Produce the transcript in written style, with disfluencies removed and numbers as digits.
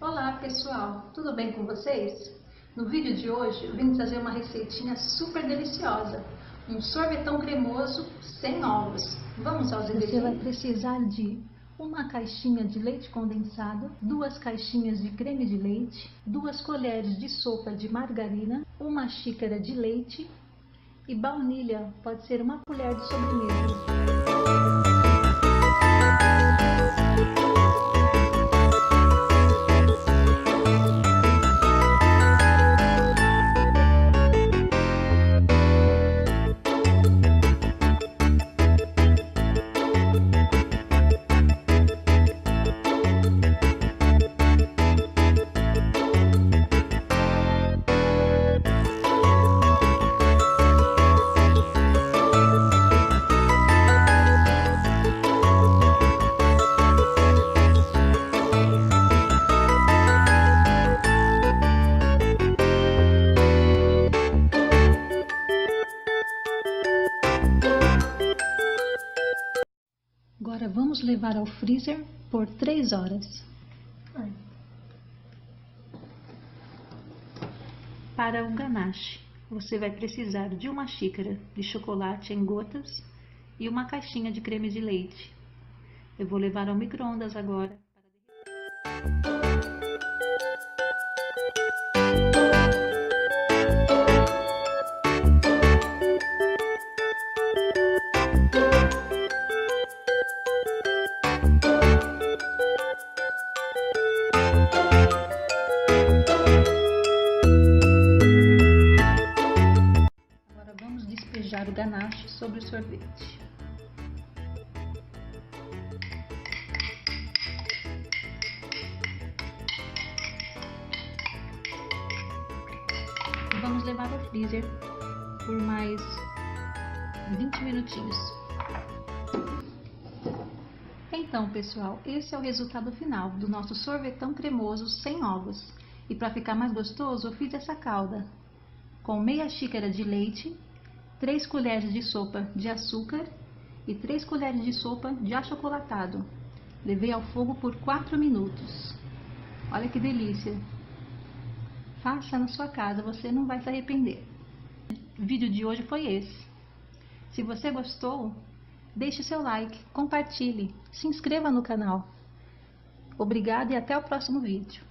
Olá pessoal, tudo bem com vocês? No vídeo de hoje eu vim trazer uma receitinha super deliciosa, um sorvetão cremoso sem ovos. Vamos aos ingredientes? Você vai precisar de uma caixinha de leite condensado, 2 caixinhas de creme de leite, 2 colheres de sopa de margarina, 1 xícara de leite e baunilha, pode ser 1 colher de sobremesa. Agora vamos levar ao freezer por 3 horas. Para o ganache, você vai precisar de 1 xícara de chocolate em gotas e 1 caixinha de creme de leite. Eu vou levar ao micro-ondas agora. Despejar o ganache sobre o sorvete. Vamos levar ao freezer por mais 20 minutinhos. Então, pessoal, esse é o resultado final do nosso sorvetão cremoso sem ovos. E para ficar mais gostoso, eu fiz essa calda com meia xícara de leite, 3 colheres de sopa de açúcar e 3 colheres de sopa de achocolatado. Levei ao fogo por 4 minutos. Olha que delícia! Faça na sua casa, você não vai se arrepender. O vídeo de hoje foi esse. Se você gostou, deixe seu like, compartilhe, se inscreva no canal. Obrigada e até o próximo vídeo.